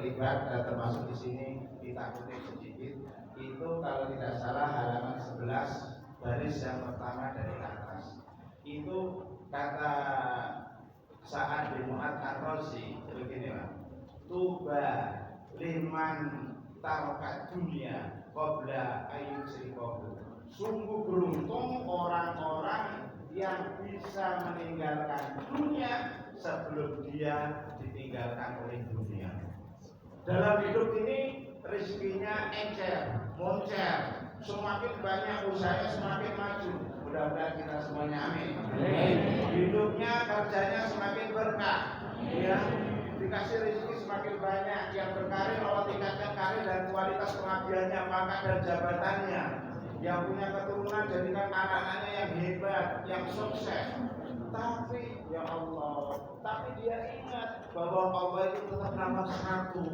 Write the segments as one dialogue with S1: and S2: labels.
S1: terlibat termasuk di sini kita kutip sedikit. Itu kalau tidak salah halaman 11 baris yang pertama dari atas. Itu kata Sa'ad bin Mu'adz Ar-Razi begini Pak. Tuba liman tarokat dunia qabla ayyusrikahu. Sungguh beruntung orang-orang yang bisa meninggalkan dunia sebelum dia ditinggalkan oleh dunia. Dalam hidup ini rezekinya encer, moncer, semakin banyak usahanya semakin maju. Mudah-mudahan kita semuanya amin. Hidupnya kerjanya semakin berkah, ya. Dikasih rezeki semakin banyak, yang berkarir Allah tingkatkan karir dan kualitas pengabdiannya, pangkat dan jabatannya. Yang punya keturunan jadikan anak-anaknya yang hebat, yang sukses. Tapi ya Allah, tapi dia ingat bahwa Allah itu tetap nomor satu.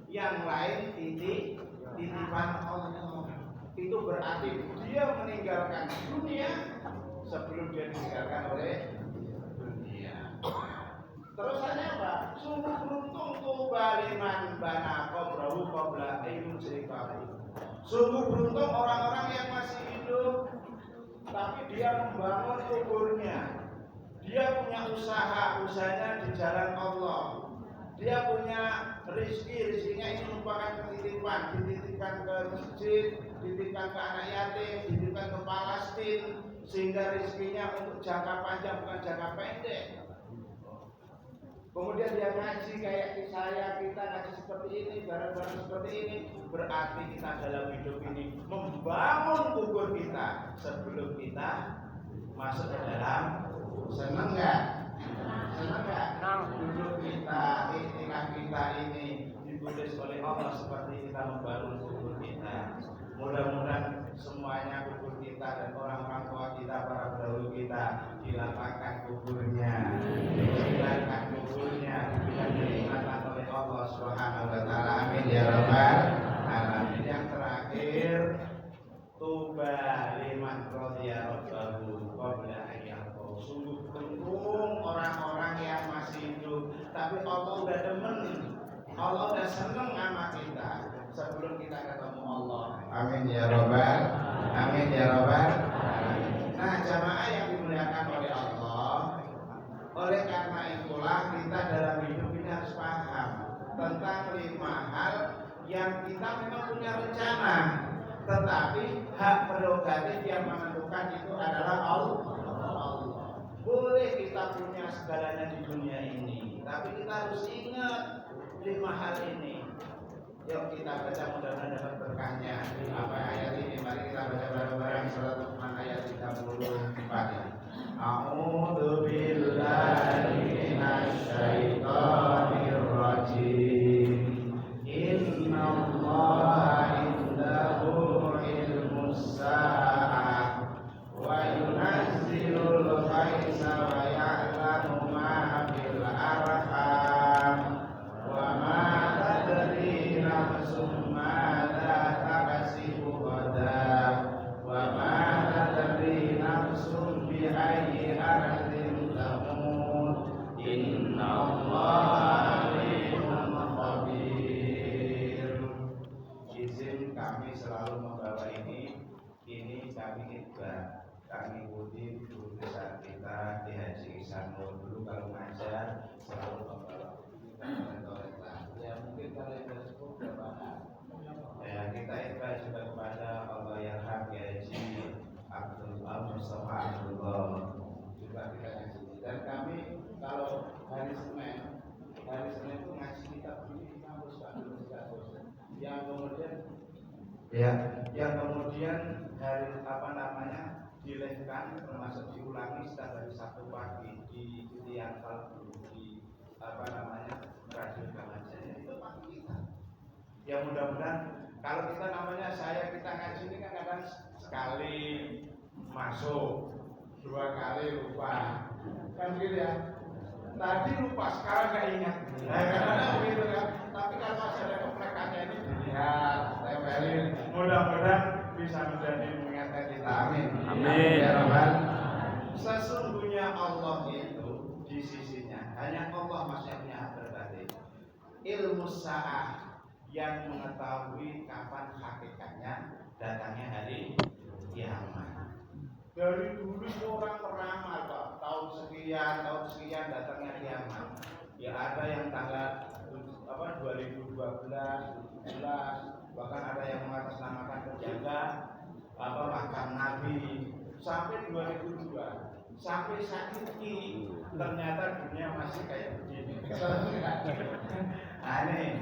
S1: Yang lain titipan Allah. Itu berarti dia meninggalkan dunia sebelum dia ditinggalkan oleh dunia. Terusannya apa? Sungguh beruntung tuba liman bana qabrahu qabla ayyusrikahu. Sungguh beruntung orang-orang yang masih hidup tapi dia membangun kuburnya. Dia punya usahanya di jalan Allah. Dia punya rezekinya ini merupakan dititipkan ke masjid, dititipkan ke anak yatim, dititipkan ke Palestina, sehingga rezekinya untuk jangka panjang bukan jangka pendek. Kemudian dia ngaji kayak saya, kita ngaji seperti ini, barang-barang seperti ini, berarti kita dalam hidup ini membangun kubur kita sebelum kita masuk ke dalam. Senang nggak? Senang nggak? Duduk kita, ikhtikaf kita ini ditulis oleh Allah seperti kita membangun kubur kita. Mudah-mudahan semuanya kubur kita dan orang-orang tua kita, para pendahulu kita dilapangkan kuburnya, diberikan kuburnya, diberikan kenikmatan oleh Allah Subhanahu wa taala. Amin ya rabbal alamin. Yang terakhir, tuba liman radiya rabbahu qabla ayyaqau. Sungguh beruntung orang-orang yang masih hidup, tapi Allah udah demen, Allah udah seneng sama kita sebelum kita ketemu Allah. Amin ya rabbal, amin ya rabbal. Nah, jamaah yang dimuliakan oleh Allah, oleh karena itulah kita dalam hidup ini harus paham tentang 5 hal yang kita memang punya rencana, tetapi hak prerogatif yang menentukan itu adalah Allah. Boleh kita punya segalanya di dunia ini, tapi kita harus ingat 5 hal ini. Yuk kita baca, mudah-mudahan dapat berkahnya. Apa ayat ini? Mari kita baca bareng-bareng surat Luqman ayat 34. A'udzu billahi minasy syaithanir rajim. Innallaha indahu ilmus sa'ah wa yunazzilul ghaitsa wa ya'lamu ma fil arham wa ma tadri nafsun madza taksibu ghadan wa ma tadri nafsun bi ayyi ardin tamut innallaha alimun khabir. Izin kami selalu membawa ini kami ikhbar, kami ikuti guru besar kita di Haji Ihsanul. Dulu kalau ngajar selalu membawa ya mungkin kalau yang tersebut ya kita ikhbar juga kepada Allah yang Haji Abdul Mustafa Abdullah juga kita ngaji. Dan kami kalau hari Senin itu ngaji kitab ini kampus yang kemudian hari dilehkan termasuk diulangi setiap hari Sabtu pagi di Tiang Kalbu di Radio Gamajen itu pagi kita. Ya mudah-mudahan kalau kita kita ngaji ini kan kadang sekali masuk, 2 kali lupa, kan gitu ya. Tadi lupa, sekarang nggak ingat. Nah, kadang-kadang begitu kan. Tapi kalau masih ada keplekannya ini dilihat, tempelin. Mudah-mudahan bisa menjadi mengingatkan kita. Amin. Amin. Ya Rabbal. Sesungguhnya Allah itu di sisinya hanya Allah masih punya hak prerogatif. Ilmu ilmus sa'ah, yang mengetahui kapan hakikatnya datangnya hari kiamat. Dari dulu orang meramal Pak, tahun sekian datangnya kiamat. Ya ada yang tanggal 2012, 2017, bahkan ada yang mengatasnamakan penjaga makam Nabi sampai 2002. Sampai saat ini ternyata dunia masih kayak begini. Aneh.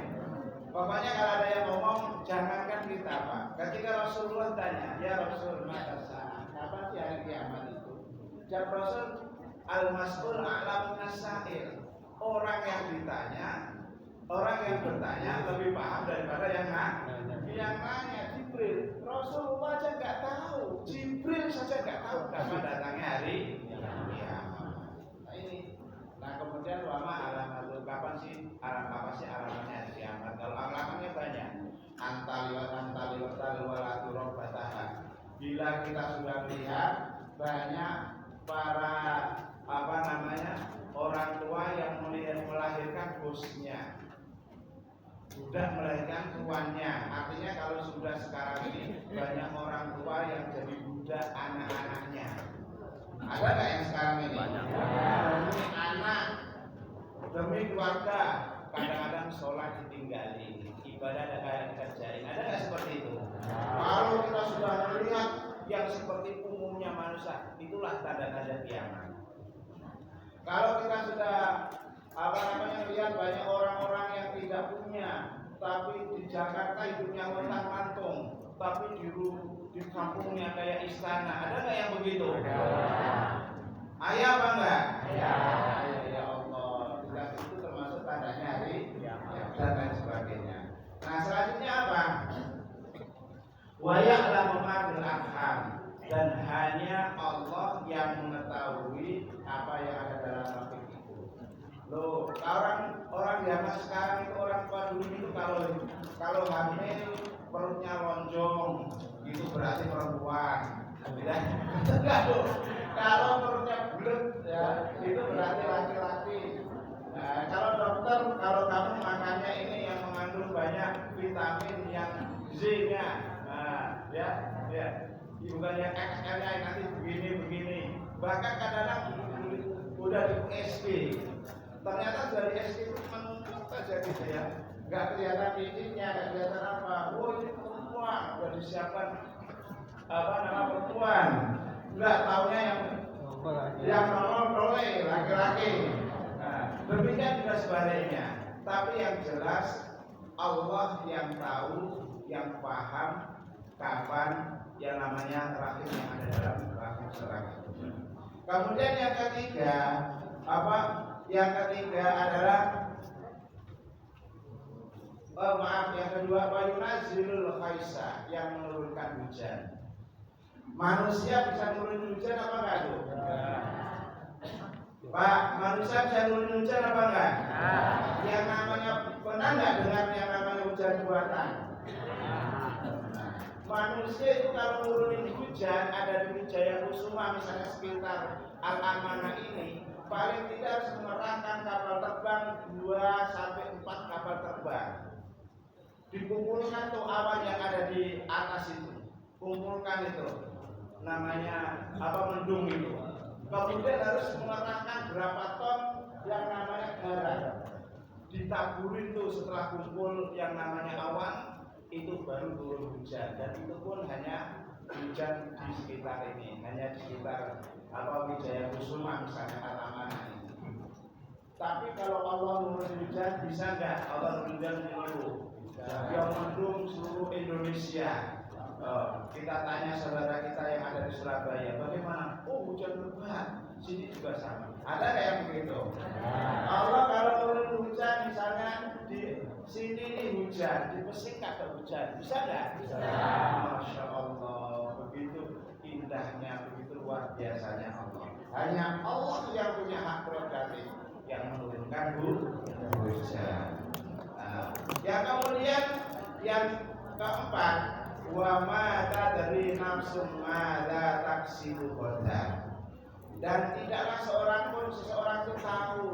S1: Pokoknya kalau ada yang ngomong jangankan kita Pak. Ketika Rasulullah tanya, ya Rasul, mata saat kapan sih hari kiamat itu? Jawab Rasul, al-mas'ul a'lamu nas-sa'il. Orang yang ditanya, orang yang bertanya lebih paham daripada yang nanya. Jibril, Rasulullah aja nggak tahu, Jibril saja nggak tahu kapan datangnya hari kiamat. Nah ini, kemudian wama alamatul, kapan sih alamatnya hari kiamat? Kalau alamatnya banyak, antaliwat talwalatu robbataha. Bila kita sudah melihat banyak para orang tua yang melahirkan bosnya, budak melahirkan tuannya. Artinya kalau sudah sekarang ini banyak orang tua yang jadi budak anak-anaknya. Ada nggak yang sekarang ini? Demi anak, demi keluarga, kadang-kadang sholat ditinggalin, ibadah ada kayak dikerjain. Ada nggak seperti itu? Kalau kita sudah melihat yang seperti umumnya manusia, itulah tanda-tanda kiamat. Kalau kita sudah lihat banyak orang-orang yang tidak punya, tapi di Jakarta hidupnya montang-mantung, tapi di kampungnya kayak istana. Ada nggak yang begitu? Ayah apa enggak? Ya Allah, itu termasuk tandanya hari dan lain sebagainya. Nah selanjutnya apa? Wa ya'lamu ma fil arham, dan hanya Allah yang mengetahui apa yang ada dalam rahim itu. Loh, orang zaman sekarang itu, orang tua dulu itu kalau hamil perutnya lonjong, itu berarti perempuan. Enggak loh. Kalau perutnya bulat ya, itu berarti laki-laki. Nah, kalau dokter, kalau kamu makannya ini yang mengandung banyak vitamin yang Z-nya, nah, ya, bukan yang XL-nya nanti begini. Bahkan kadang-kadang udah di USG, ternyata dari SD itu menumpuk saja gitu ya, nggak kelihatan titiknya, nggak kelihatan apa. Ini perempuan, udah disiapkan perempuan, nggak taunya yang noleh laki-laki. Nah, demikian juga sebaliknya. Tapi yang jelas Allah yang tahu, yang paham kapan yang namanya rahim yang ada dalam rahim seorang itu. Kemudian yang ketiga adalah yang kedua wayunazilul khaisa, yang menurunkan hujan. Manusia bisa nurunin hujan apa enggak tuh? Pak, manusia bisa nurunin hujan apa enggak? Yang namanya, pernah enggak dengar yang namanya hujan buatan? Manusia itu kalau nurunin hujan, ada di Wijaya Kusuma misalnya sekitar Al-Amanah ini, paling tidak harus mengerahkan kapal terbang 2-4 kapal terbang. Dikumpulkan tuh awan yang ada di atas itu, kumpulkan itu, namanya mendung itu. Kemudian harus mengerahkan berapa ton yang namanya garam, ditaburin tuh setelah kumpul yang namanya awan, itu baru turun hujan. Dan itu pun hanya hujan di sekitar ini, hanya di sekitar Wijaya Kusuma misalnya Al-Amanah ini. Tapi kalau Allah nurunin hujan, bisa nggak Allah nurunin hujan menyeluruh, yang mendung seluruh Indonesia? Kita tanya saudara kita yang ada di Surabaya, bagaimana? Hujan lebat, sini juga sama. Ada nggak yang begitu? Allah kalau turun hujan, misalnya di sini nih hujan, di Pesing ada hujan, bisa nggak? Bisa. Masya Allah, begitu indahnya, begitu luar biasanya Allah. Hanya Allah yang punya hak prerogatif yang menurunkan hujan. Yang kemudian yang keempat, wa ma tadri nafsum ma la taksibu qadar, dan tidaklah seseorang itu tahu,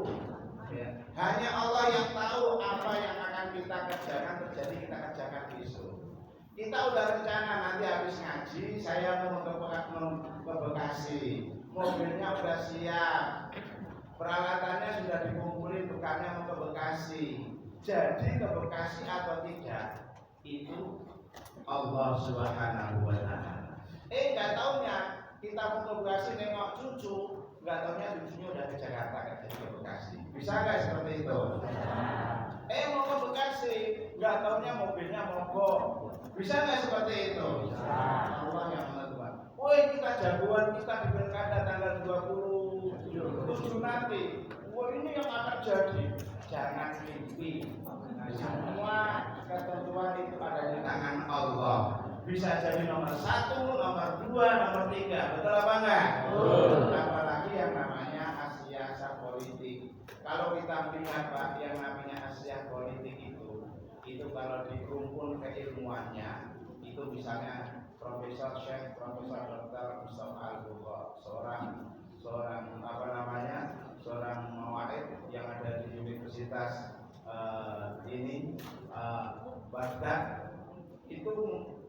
S1: ya. Hanya Allah yang tahu apa yang akan kita kerjakan terjadi, kita kerjakan besok. Kita udah rencana nanti habis ngaji saya mau ke Bekasi, mobilnya udah siap, peralatannya sudah dikumpulin, bukannya mau ke Bekasi. Jadi ke Bekasi atau tidak itu Allah Subhanahu wa Ta'ala. Nggak taunya kita mau ke Bekasi nengok cucu, nggak taunya cucunya udah ke Jakarta, kerja ke Bekasi. Bisa nggak seperti itu? Mau ke Bekasi, nggak taunya mobilnya mogok. Bisa nggak seperti itu? Allah yang menentukan. Woi, kita jagoan, kita di pilkada tanggal 27 nanti. Woi, ini yang akan jadi. Jangan mimpi. Semua ketentuan itu ada di tangan Allah. Bisa jadi nomor 1, nomor 2, nomor 3. Betul apa enggak? Apalagi yang namanya asiasa politik. Kalau kita melihat Pak, yang namanya asiasa politik itu kalau dikumpul keilmuannya, itu misalnya Profesor Syekh, Profesor Dr. Mustafa Al-Bukhari, seorang mu'aid yang ada di Universitas Baghdad, itu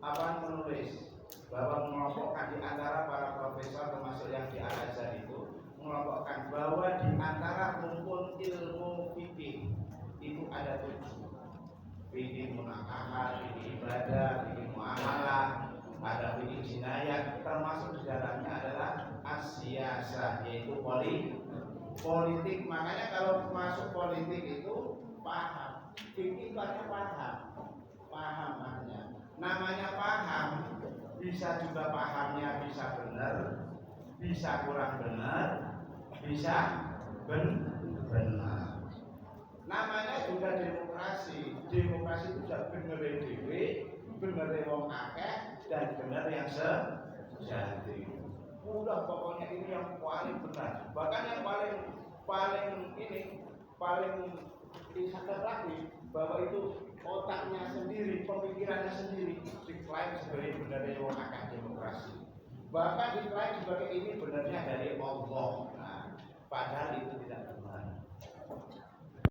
S1: menulis bahwa mengelompokkan di antara para profesor termasuk yang di Al-Azhar itu mengelompokkan bahwa di antara rumpun ilmu fikih itu ada 7. Fikih munakahat, fikih ibadah, fikih muamalah, ada fikih jinayat, termasuk di dalamnya adalah as-siyasah, yaitu politik. Makanya kalau masuk politik itu paham, fikih itu artinya paham maknanya. Namanya paham, bisa juga pahamnya bisa benar, bisa kurang benar, bisa benar. Namanya juga demokrasi. Demokrasi itu sudah bener dhewe, bener wong akeh, dan bener yang sejati. Udah pokoknya ini yang paling benar. Bahkan yang paling disadar lagi bahwa itu otaknya sendiri, pemikirannya sendiri diklaim sebagai benar wong akeh demokrasi. Bahkan diklaim sebagai ini benarnya dari Allah. Nah, padahal itu tidak benar.